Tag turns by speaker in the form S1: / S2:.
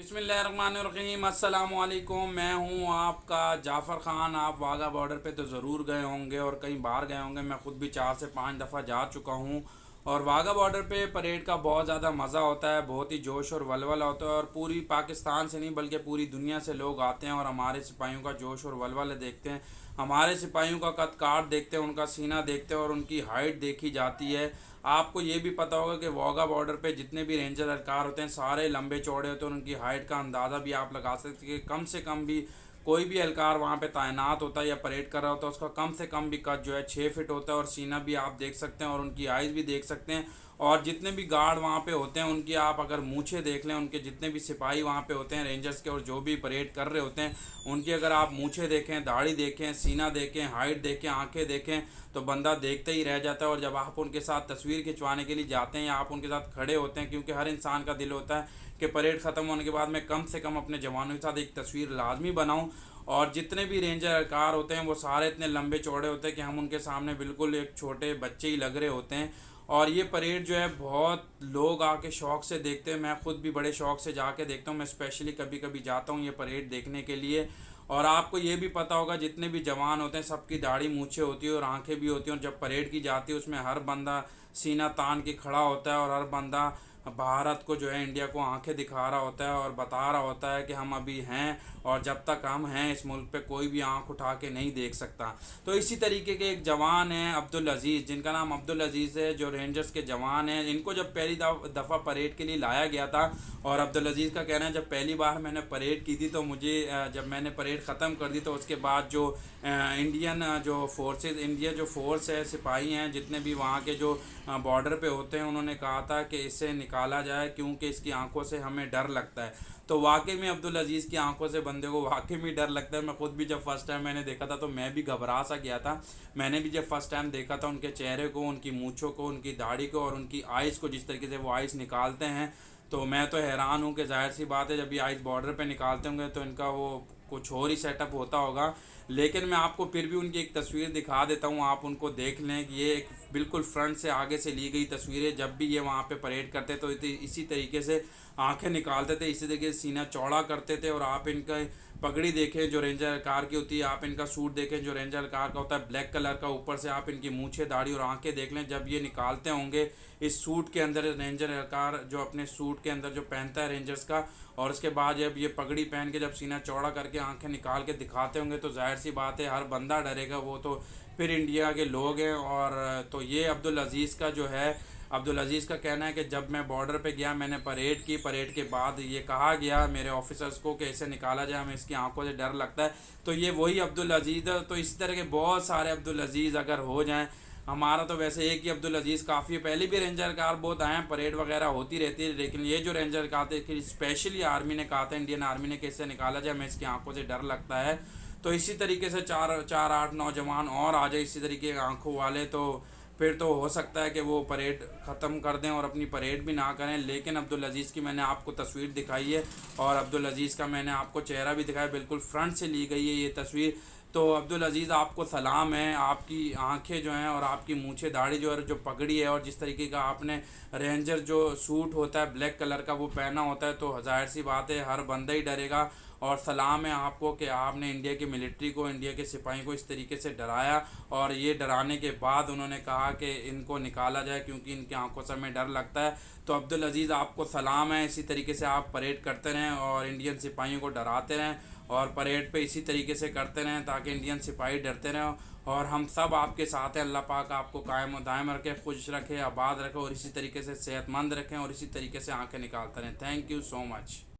S1: बिस्मिल्लाहिर्रहमानिर्रहीम अस्सलाम वालेकुम। मैं हूं आपका जाफ़र ख़ान। आप वाघा बॉर्डर पे तो ज़रूर गए होंगे और कई बार गए होंगे। मैं ख़ुद भी 4 से 5 दफ़ा जा चुका हूं। और वाघा बॉर्डर पे परेड का बहुत ज़्यादा मज़ा होता है, बहुत ही जोश और वलवला होता है। और पूरी पाकिस्तान से नहीं बल्कि पूरी दुनिया से लोग आते हैं और हमारे सिपाहियों का जोश और वलवला देखते हैं। हमारे सिपाहियों का कद काठ देखते हैं, उनका सीना देखते हैं और उनकी हाइट देखी जाती है। आपको ये भी पता होगा कि वाघा बॉर्डर पे जितने भी रेंजर अधिकार होते हैं सारे लंबे चौड़े होते हैं। उनकी हाइट का अंदाज़ा भी आप लगा सकते हैं कि कम से कम भी कोई भी एहलकार वहाँ पे तैनात होता है या परेड कर रहा होता है उसका कम से कम भी कद जो है 6 फीट होता है। और सीना भी आप देख सकते हैं और उनकी आइज़ भी देख सकते हैं। और जितने भी गार्ड वहाँ पे होते हैं उनकी आप अगर मूछें देख लें, उनके जितने भी सिपाही वहाँ पे होते हैं रेंजर्स के और जो भी परेड कर रहे होते हैं उनकी अगर आप मूछें देखें, दाढ़ी देखें, सीना देखें, हाइट देखें, आंखें देखें तो बंदा देखते ही रह जाता है। और जब आप उनके साथ तस्वीर खिंचवाने के लिए जाते हैं या आप उनके साथ खड़े होते हैं, क्योंकि हर इंसान का दिल होता है कि परेड ख़त्म होने के बाद मैं कम से कम अपने जवानों के साथ एक तस्वीर लाजमी बनाऊं। और जितने भी रेंजर कार होते हैं वो सारे इतने लंबे चौड़े होते हैं कि हम उनके सामने बिल्कुल एक छोटे बच्चे ही लग रहे होते हैं। और ये परेड जो है बहुत लोग आके शौक़ से देखते हैं। मैं ख़ुद भी बड़े शौक़ से जाके देखता हूँ। मैं स्पेशली कभी कभी जाता हूँ ये परेड देखने के लिए। और आपको ये भी पता होगा जितने भी जवान होते हैं सबकी दाढ़ी मूछें होती है और आंखें भी होती हैं। और जब परेड की जाती है उसमें हर बंदा सीना तान के खड़ा होता है और हर बंदा भारत को जो है, इंडिया को आंखें दिखा रहा होता है और बता रहा होता है कि हम अभी हैं और जब तक हम हैं इस मुल्क पे कोई भी आंख उठा के नहीं देख सकता। तो इसी तरीके के एक जवान हैं अब्दुल अजीज़, जिनका नाम अब्दुल अजीज़ है, जो रेंजर्स के जवान हैं। इनको जब पहली दफ़ा परेड के लिए लाया गया था और अब्दुल अजीज़ का कहना है जब पहली बार मैंने परेड की थी तो मुझे जब मैंने परेड ख़त्म कर दी तो उसके बाद जो इंडियन जो फोर्सेस, इंडिया जो फोर्स है, सिपाही हैं जितने भी वहाँ के जो बॉर्डर पे होते हैं, उन्होंने कहा था कि इसे निकाला जाए क्योंकि इसकी आंखों से हमें डर लगता है। तो वाकई में अब्दुल अजीज़ की आंखों से बंदे को वाकई में डर लगता है। मैं खुद भी जब फर्स्ट टाइम मैंने देखा था तो मैं भी घबरा सा गया था। मैंने भी जब फर्स्ट टाइम देखा था उनके चेहरे को, उनकी मूँछों को, उनकी दाढ़ी को और उनकी आइज़ को, जिस तरीके से वो आइज़ निकालते हैं तो मैं तो हैरान हूँ कि जाहिर सी बात है जब ये आइस बॉर्डर पे निकालते होंगे तो इनका वो कुछ और ही सेटअप होता होगा। लेकिन मैं आपको फिर भी उनकी एक तस्वीर दिखा देता हूँ, आप उनको देख लें कि ये एक बिल्कुल फ्रंट से आगे से ली गई तस्वीर है। जब भी ये वहाँ पे परेड करते तो इसी तरीके से आंखें निकालते थे, इसी तरीके से सीना चौड़ा करते थे। और आप इनका पगड़ी देखें जो रेंजर कार की होती है, आप इनका सूट देखें जो रेंजर कार का होता है ब्लैक कलर का, ऊपर से आप इनकी मूछें, दाढ़ी और आंखें देख लें। जब ये निकालते होंगे इस सूट के अंदर, रेंजर कार जो अपने सूट के अंदर जो पहनता है रेंजर्स का, और उसके बाद जब ये पगड़ी पहन के जब सीना चौड़ा करके आंखें निकाल के दिखाते होंगे तो जाहिर सी बात है हर बंदा डरेगा। वो तो फिर इंडिया के लोग हैं। और तो ये अब्दुल अजीज़ का जो है, अब्दुल अजीज़ का कहना है कि जब मैं बॉर्डर पे गया मैंने परेड की, परेड के बाद ये कहा गया मेरे ऑफिसर्स को कि इसे निकाला जाए, हमें इसकी आंखों से डर लगता है। तो ये वही अब्दुल अजीज़ है। तो इस तरह के बहुत सारे अब्दुल अजीज़ अगर हो जाएं, हमारा तो वैसे एक ही अब्दुल अजीज़ काफ़ी है। पहले भी रेंजर कार बहुत आए हैं, परेड वगैरह होती रहती है, लेकिन ये जो रेंजर कार थे कि स्पेशली आर्मी ने कहा था, इंडियन आर्मी ने कि इससे निकाला जाए, हमें इसकी आंखों से डर लगता है। तो इसी तरीके से चार चार आठ नौजवान और आ जाए इसी तरीके के आंखों वाले, तो फिर तो हो सकता है कि वो परेड ख़त्म कर दें और अपनी परेड भी ना करें। लेकिन अब्दुल अजीज़ की मैंने आपको तस्वीर दिखाई है और अब्दुल अजीज़ का मैंने आपको चेहरा भी दिखाया, बिल्कुल फ्रंट से ली गई है ये तस्वीर। तो अब्दुल अजीज़ आपको सलाम है, आपकी आंखें जो हैं और आपकी मूछें, दाढ़ी जो है, जो पगड़ी है और जिस तरीके का आपने रेंजर जो सूट होता है ब्लैक कलर का वो पहना होता है, तो जाहिर सी बात है हर बंदा ही डरेगा। और सलाम है आपको कि आपने इंडिया की मिलिट्री को, इंडिया के सिपाही को इस तरीके से डराया। और ये डराने के बाद उन्होंने कहा कि इनको निकाला जाए क्योंकि इनकी आंखों से हमें डर लगता है। तो अब्दुल अजीज़ आपको सलाम है, इसी तरीके से आप परेड करते रहें और इंडियन सिपाहियों को डराते रहें और परेड पे इसी तरीके से करते रहें ताकि इंडियन सिपाही डरते रहें। और हम सब आपके साथ हैं। अल्लाह पाक आपको कायम दायम रखे, खुश रखे, आबाद रखे और इसी तरीके से सेहतमंद रखें और इसी तरीके से आंखें निकालते रहें। Thank you so much.